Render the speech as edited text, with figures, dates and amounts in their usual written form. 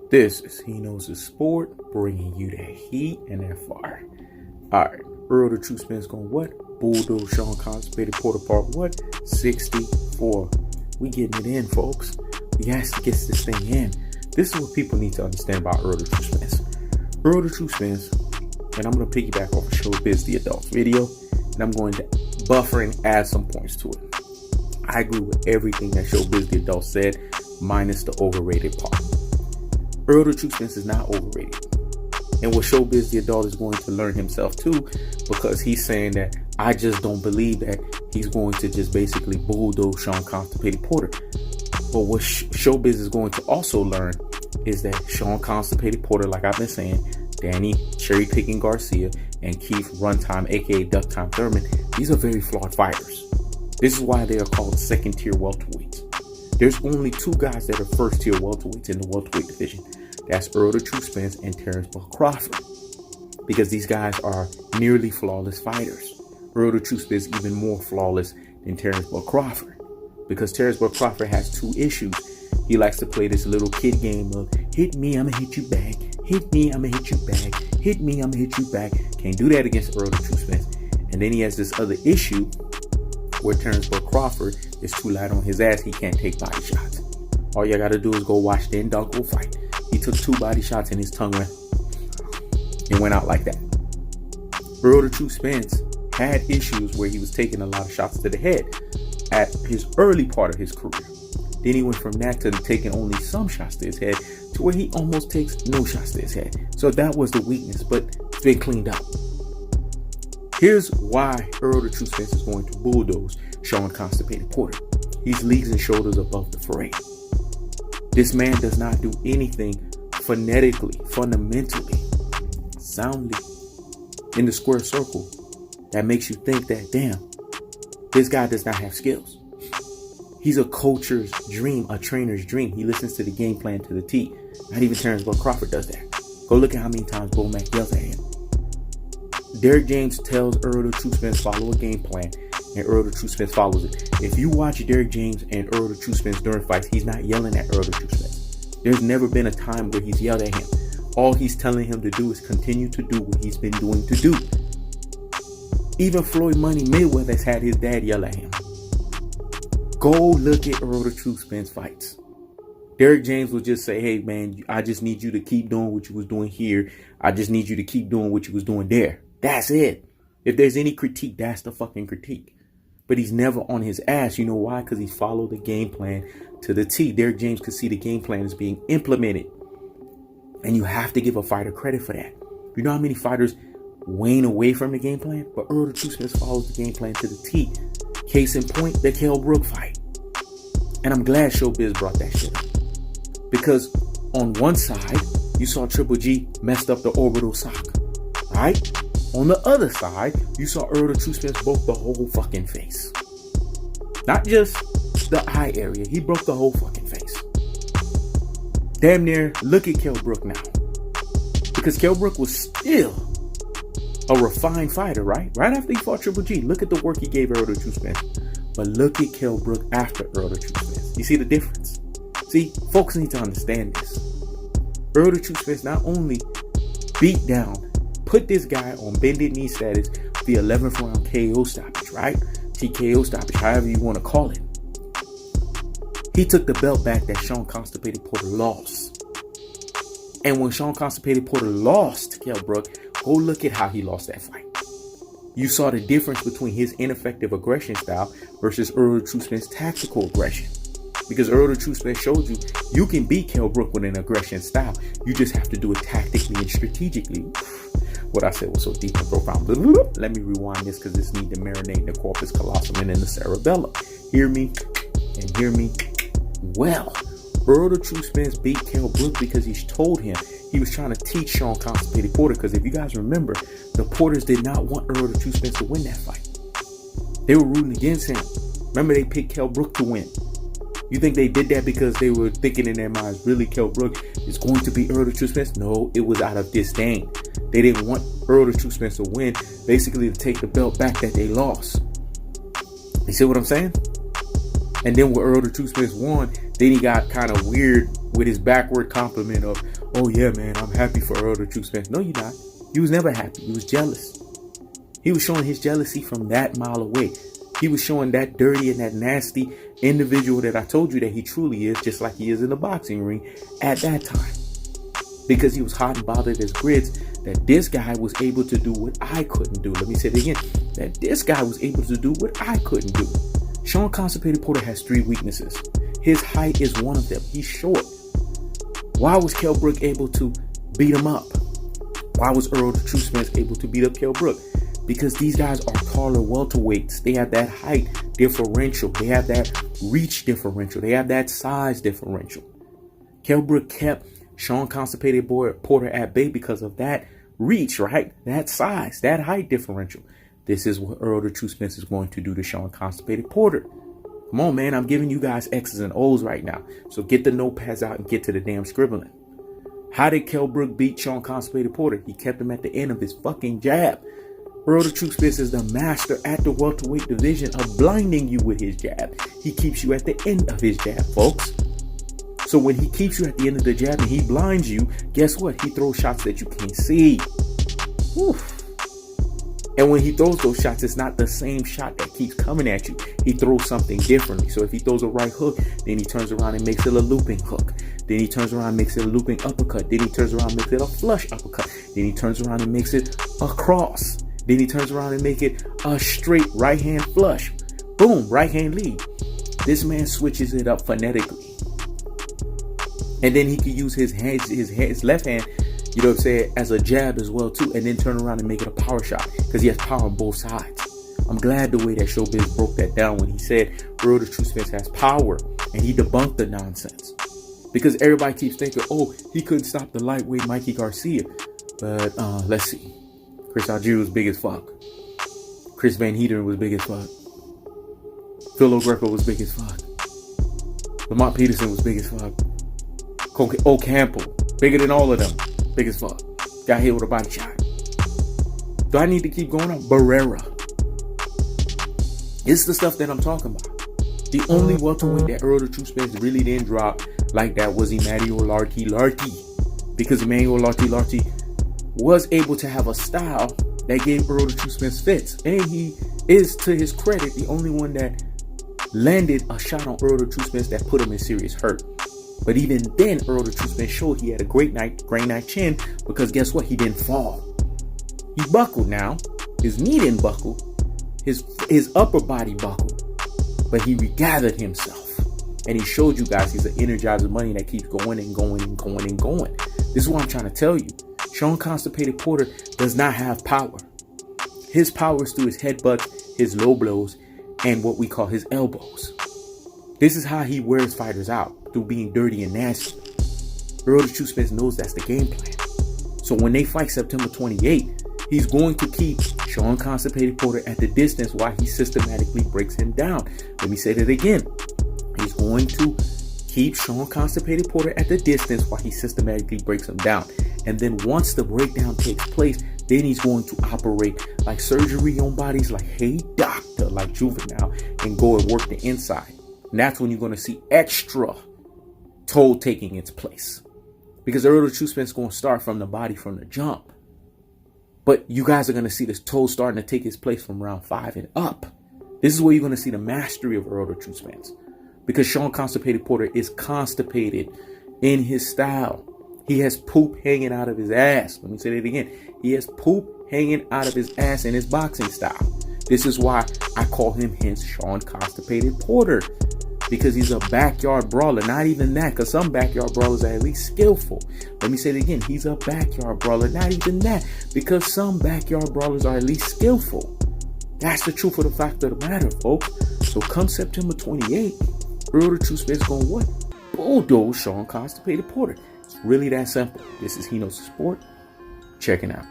This is He Knows the Sport, bringing you that heat and that fire. Alright, Errol the True Spence going what? Bulldoze Shawn Constipated Porter part what? 64. We getting it in, folks. We has to get this thing in. This is what people need to understand about Errol the True Spence. Errol the True Spence, and I'm going to piggyback off of Showbiz the Adult video, and I'm going to buffer and add some points to it. I agree with everything that Showbiz the Adult said, minus the overrated part. Errol the True Spence is not overrated. And what Showbiz the Adult is going to learn himself too, because he's saying that I just don't believe that he's going to just basically bulldoze Shawn Constipated Porter. But what Showbiz is going to also learn is that Shawn Constipated Porter, like I've been saying, Danny Cherry Picking Garcia, and Keith Runtime, aka Duck Time Thurman, these are very flawed fighters. This is why they are called second tier welterweights. There's only two guys that are first tier welterweights in the welterweight division. That's Errol the True Spence and Terrence Buck Crawford. Because these guys are nearly flawless fighters. Errol the True Spence is even more flawless than Terrence Buck Crawford. Because Terrence Buck Crawford has two issues. He likes to play this little kid game of hit me, I'ma hit you back. Hit me, I'ma hit you back. Hit me, I'ma hit you back. Can't do that against Errol the True Spence. And then he has this other issue where Terrence Buck Crawford is too light on his ass. He can't take body shots. All you gotta do is go watch the Dunkel fight. He took 2 body shots and his tongue went out like that. Errol the True Spence had issues where he was taking a lot of shots to the head at his early part of his career. Then he went from that to taking only some shots to his head to where he almost takes no shots to his head. So that was the weakness, but it's been cleaned up. Here's why Errol the True Spence is going to bulldoze Shawn Constipated Porter. He's leagues and shoulders above the fray. This man does not do anything phonetically, fundamentally, soundly in the square circle that makes you think that, damn, this guy does not have skills. He's a coach's dream, a trainer's dream. He listens to the game plan to the T. Not even Terrence Buck Crawford does that. Go look at how many times Bo Mack yells at him. Derrick James tells Errol the True Spence follow a game plan, and Errol the True Spence follows it. If you watch Derrick James and Errol the True Spence during fights, he's not yelling at Errol the True Spence. There's never been a time where he's yelled at him. All he's telling him to do is continue to do what he's been doing to do. Even Floyd Money Mayweather has had his dad yell at him. Go look at Errol the True Spence fights. Derrick James will just say, hey man, I just need you to keep doing what you was doing here. I just need you to keep doing what you was doing there. That's it. If there's any critique, that's the fucking critique. But he's never on his ass. You know why? Because he followed the game plan to the T. Derrick James could see the game plan is being implemented. And you have to give a fighter credit for that. You know how many fighters wane away from the game plan? But Errol the True Spence follows the game plan to the T. Case in point, the Kell Brook fight. And I'm glad Showbiz brought that shit up. Because on one side, you saw Triple G messed up the orbital sock. Right? On the other side, you saw Errol the True Spence broke the whole fucking face. Not just the eye area. He broke the whole fucking face. Damn near look at Kell Brook now. Because Kell Brook was still a refined fighter, right? Right after he fought Triple G. Look at the work he gave Errol the True Spence. But look at Kell Brook after Errol the True Spence. You see the difference? See, folks need to understand this. Errol the True Spence not only beat down, put this guy on bended knee status, the 11th round KO stoppage, right? TKO stoppage, however you want to call it. He took the belt back that Shawn Constipated Porter lost. And when Shawn Constipated Porter lost to Kell Brook, go look at how he lost that fight. You saw the difference between his ineffective aggression style versus Errol the True Spence tactical aggression. Because Errol the True Spence showed you, you can beat Kell Brook with an aggression style. You just have to do it tactically and strategically. What I said was so deep and profound. Let me rewind this because this needs to marinate in the corpus callosum and in the cerebellum. Hear me and hear me well. Errol the True Spence beat Kell Brook because he told him he was trying to teach Shawn Constipated Porter. Because if you guys remember, the Porters did not want Errol the True Spence to win that fight. They were rooting against him. Remember, they picked Kell Brook to win. You think they did that because they were thinking in their minds, really, Kell Brook is going to be Errol the True Spence? No, it was out of disdain. They didn't want Errol the True Spence to win, basically to take the belt back that they lost. You see what I'm saying? And then when Errol the True Spence won, then he got kind of weird with his backward compliment of, oh yeah, man, I'm happy for Errol the Truth Spence. No, you're not. You was never happy. You was jealous. He was showing his jealousy from that mile away. He was showing that dirty and that nasty individual that I told you that he truly is, just like he is in the boxing ring at that time. Because he was hot and bothered as grits that this guy was able to do what I couldn't do. Let me say it again. That this guy was able to do what I couldn't do. Shawn Constipated Porter has 3 weaknesses. His height is one of them. He's short. Why was Kell Brook able to beat him up? Why was Errol the Truth Spence able to beat up Kell Brook? Because these guys are taller welterweights. They have that height differential. They have that reach differential. They have that size differential. Kell Brook kept Shawn Constipated Porter at bay because of that reach, right? That size, that height differential. This is what Errol the Truth Spence is going to do to Shawn Constipated Porter. Come on, man. I'm giving you guys X's and O's right now. So get the notepads out and get to the damn scribbling. How did Kell Brook beat Shawn Constipated Porter? He kept him at the end of his fucking jab. Errol the Truth Spence is the master at the welterweight division of blinding you with his jab. He keeps you at the end of his jab, folks. So when he keeps you at the end of the jab and he blinds you, guess what? He throws shots that you can't see. Whew. And when he throws those shots, it's not the same shot that keeps coming at you. He throws something differently. So if he throws a right hook, then he turns around and makes it a looping hook. Then he turns around and makes it a looping uppercut. Then he turns around and makes it a flush uppercut. Then he turns around and makes it a cross. Then he turns around and make it a straight right hand flush. Boom, right hand lead. This man switches it up phonetically. And then he could use his left hand, you know what I'm saying, as a jab as well too, and then turn around and make it a power shot because he has power on both sides. I'm glad the way that Showbiz broke that down when he said Errol the Truth Spence has power, and he debunked the nonsense. Because everybody keeps thinking, oh, he couldn't stop the lightweight Mikey Garcia. But let's see. Chris Algier was big as fuck. Chris Van Heeten was big as fuck. Phil Greco was big as fuck. Lamont Peterson was big as fuck. Campbell, bigger than all of them. Big as fuck. Got hit with a body shot. Do I need to keep going on? Barrera. It's the stuff that I'm talking about. The only welterweight that Errol the Truth Spence really didn't drop like that was Emmanuel Lartey. Because Emmanuel Lartey was able to have a style that gave Errol the Truth Spence fits. And he is, to his credit, the only one that landed a shot on Errol the Truth Spence that put him in serious hurt. But even then, Errol the Truth Spence showed he had a great night chin because guess what? He didn't fall. He buckled now. His knee didn't buckle. His upper body buckled. But he regathered himself. And he showed you guys he's an energizer bunny that keeps going and going and going and going. This is what I'm trying to tell you. Shawn Constipated Porter does not have power. His power is through his headbutts, his low blows, and what we call his elbows. This is how he wears fighters out, through being dirty and nasty. Errol the Truth Spence knows that's the game plan. So when they fight September 28th, he's going to keep Shawn Constipated Porter at the distance while he systematically breaks him down. Let me say that again. He's going to keep Shawn Constipated Porter at the distance while he systematically breaks him down. And then once the breakdown takes place, then he's going to operate like surgery on bodies, like, hey, doctor, like Juvenile, and go and work the inside. And that's when you're going to see extra toe taking its place. Because Errol the Truth Spence is going to start from the body from the jump. But you guys are going to see this toe starting to take its place from round 5 and up. This is where you're going to see the mastery of Errol the Truth Spence. Because Shawn Constipated Porter is constipated in his style. He has poop hanging out of his ass. Let me say that again. He has poop hanging out of his ass in his boxing style. This is why I call him hence Shawn Constipated Porter. Because he's a backyard brawler. Not even that, because some backyard brawlers are at least skillful. Let me say it again. He's a backyard brawler. Not even that, because some backyard brawlers are at least skillful. That's the truth of the fact of the matter, folks. So come September 28th, Errol the Truth Spence going what? Bulldoze Shawn Constipated Porter. It's really that simple. This is He Knows the Sport. Checking out.